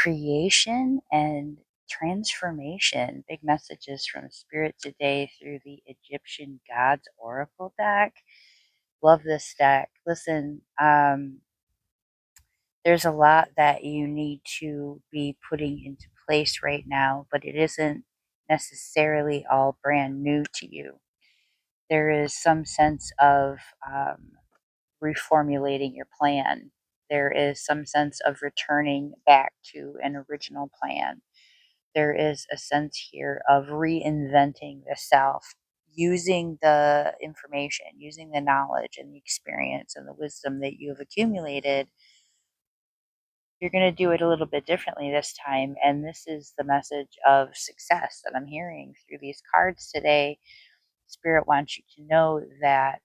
creation and transformation. Big messages from Spirit today through the Egyptian Gods Oracle deck. Love this deck. Listen, there's a lot that you need to be putting into place right now, but it isn't necessarily all brand new to you. There is some sense of reformulating your plan. There is some sense of returning back to an original plan. There is a sense here of reinventing the self, using the information, using the knowledge and the experience and the wisdom that you have accumulated. You're going to do it a little bit differently this time. And this is the message of success that I'm hearing through these cards today. Spirit wants you to know that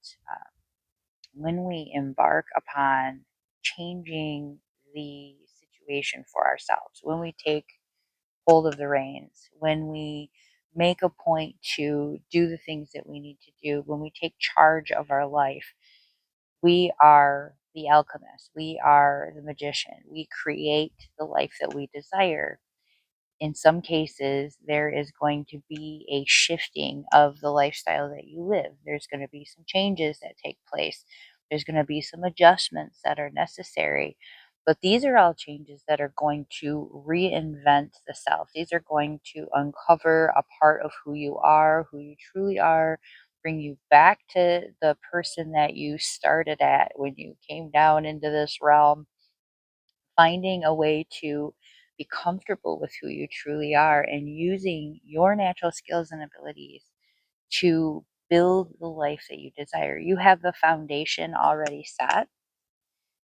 when we embark upon changing the situation for ourselves, when we take hold of the reins, when we make a point to do the things that we need to do, when we take charge of our life, we are the alchemist, we are the magician, we create the life that we desire. In some cases, there is going to be a shifting of the lifestyle that you live. There's going to be some changes that take place. There's going to be some adjustments that are necessary. But these are all changes that are going to reinvent the self. These are going to uncover a part of who you truly are, bring you back to the person that you started at when you came down into this realm, finding a way to be comfortable with who you truly are and using your natural skills and abilities to build the life that you desire. You have the foundation already set.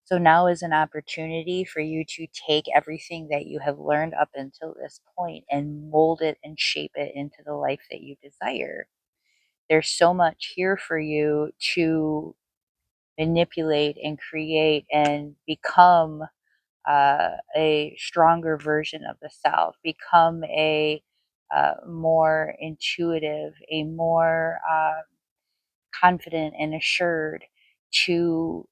So now is an opportunity for you to take everything that you have learned up until this point and mold it and shape it into the life that you desire. There's so much here for you to manipulate and create and become a stronger version of the self, become a more intuitive, a more confident and assured, to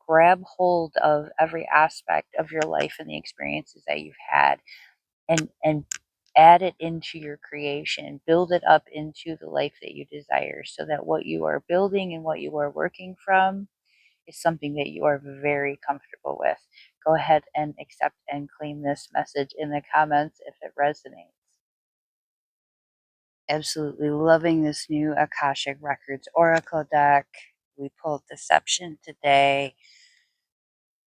grab hold of every aspect of your life and the experiences that you've had and add it into your creation, build it up into the life that you desire, so that what you are building and what you are working from is something that you are very comfortable with. Go ahead and accept and claim this message in the comments if it resonates. Absolutely loving this new Akashic Records Oracle deck. We pulled Deception today.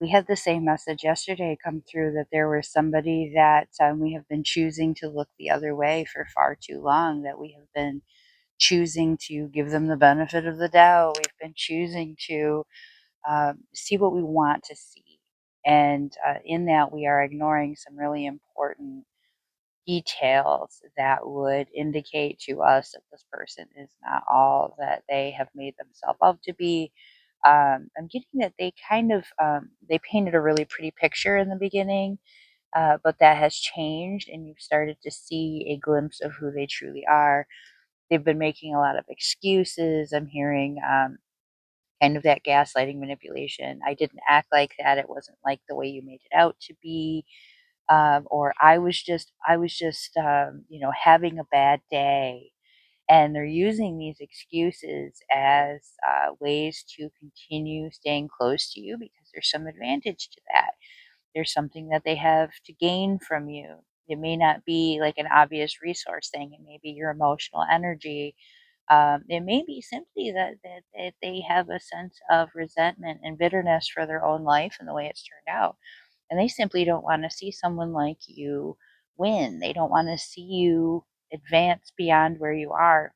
We had the same message yesterday come through, that there was somebody that we have been choosing to look the other way for far too long, that we have been choosing to give them the benefit of the doubt. We've been choosing to see what we want to see. And in that, we are ignoring some really important details that would indicate to us that this person is not all that they have made themselves out to be. I'm getting that they kind of they painted a really pretty picture in the beginning, but that has changed, and you've started to see a glimpse of who they truly are. They've been making a lot of excuses. I'm hearing kind of that gaslighting manipulation. I didn't act like that. It wasn't like the way you made it out to be. Or I was just having a bad day. And they're using these excuses as ways to continue staying close to you, because there's some advantage to that. There's something that they have to gain from you. It may not be like an obvious resource thing. It may be your emotional energy. It may be simply that they have a sense of resentment and bitterness for their own life and the way it's turned out. And they simply don't want to see someone like you win. They don't want to see you advance beyond where you are.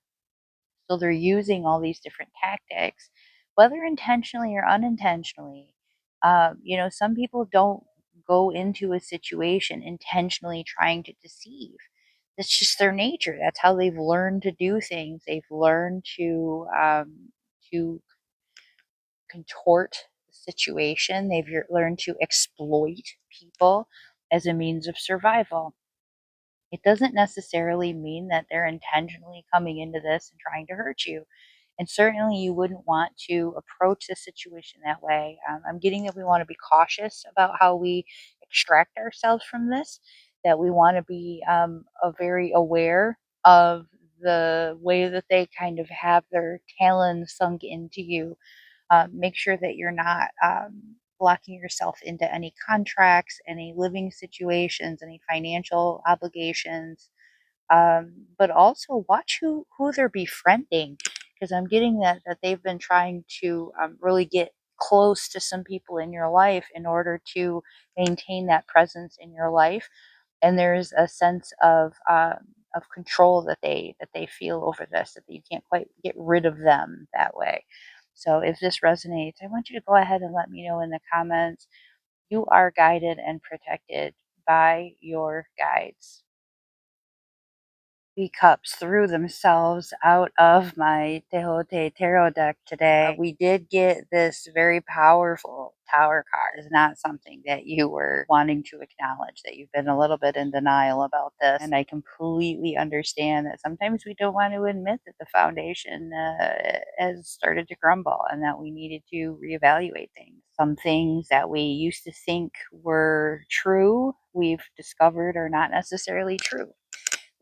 So they're using all these different tactics, whether intentionally or unintentionally. Some people don't go into a situation intentionally trying to deceive. That's just their nature. That's how they've learned to do things. They've learned to contort the situation. They've learned to exploit people as a means of survival. It doesn't necessarily mean that they're intentionally coming into this and trying to hurt you. And certainly you wouldn't want to approach the situation that way. I'm getting that we want to be cautious about how we extract ourselves from this, that we want to be very aware of the way that they kind of have their talons sunk into you. Make sure that you're not locking yourself into any contracts, any living situations, any financial obligations, but also watch who they're befriending, because I'm getting that they've been trying to really get close to some people in your life in order to maintain that presence in your life, and there's a sense of control that they feel over this, that you can't quite get rid of them that way. So if this resonates, I want you to go ahead and let me know in the comments. You are guided and protected by your guides. Cups threw themselves out of my Tejote Tarot deck today. We did get this very powerful Tower card. It's not something that you were wanting to acknowledge, that you've been a little bit in denial about this. And I completely understand that sometimes we don't want to admit that the foundation has started to crumble and that we needed to reevaluate things. Some things that we used to think were true, we've discovered are not necessarily true.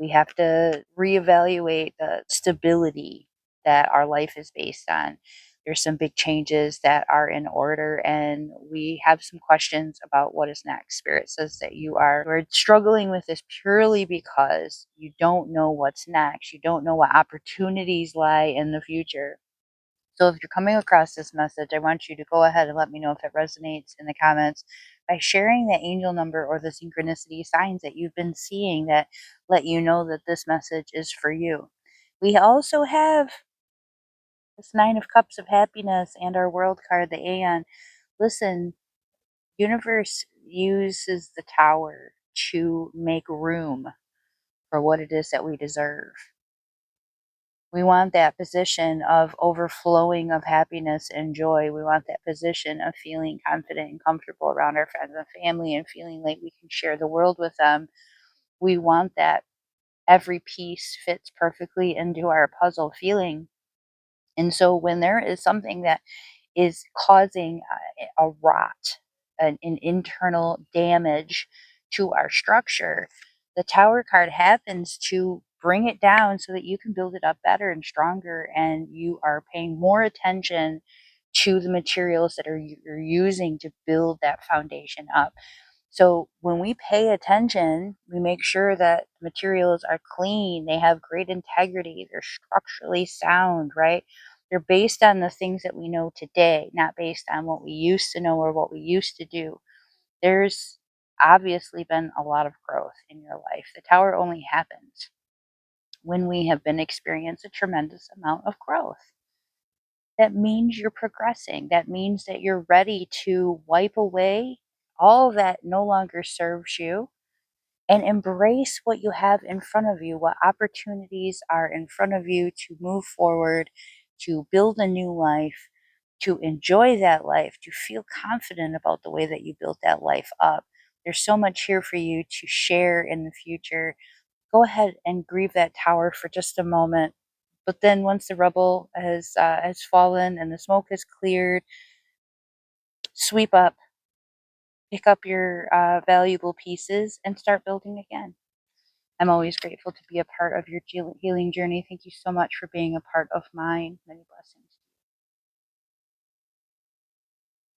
We have to reevaluate the stability that our life is based on. There's some big changes that are in order, and we have some questions about what is next. Spirit says that you're struggling with this purely because you don't know what's next. You don't know what opportunities lie in the future. So if you're coming across this message, I want you to go ahead and let me know if it resonates in the comments by sharing the angel number or the synchronicity signs that you've been seeing that let you know that this message is for you. We also have this Nine of Cups of Happiness and our world card, the Aeon. Listen, universe uses the Tower to make room for what it is that we deserve. We want that position of overflowing of happiness and joy. We want that position of feeling confident and comfortable around our friends and family and feeling like we can share the world with them. We want that every piece fits perfectly into our puzzle feeling. And so when there is something that is causing a rot, an internal damage to our structure, the Tower card happens to bring it down so that you can build it up better and stronger, and you are paying more attention to the materials that you're using to build that foundation up. So when we pay attention, we make sure that materials are clean, they have great integrity, they're structurally sound, right? They're based on the things that we know today, not based on what we used to know or what we used to do. There's obviously been a lot of growth in your life. The Tower only happens when we have been experiencing a tremendous amount of growth. That means you're progressing. That means that you're ready to wipe away all that no longer serves you and embrace what you have in front of you, what opportunities are in front of you to move forward, to build a new life, to enjoy that life, to feel confident about the way that you built that life up. There's so much here for you to share in the future. Go ahead and grieve that Tower for just a moment. But then once the rubble has fallen and the smoke has cleared, sweep up, pick up your valuable pieces, and start building again. I'm always grateful to be a part of your healing journey. Thank you so much for being a part of mine. Many blessings.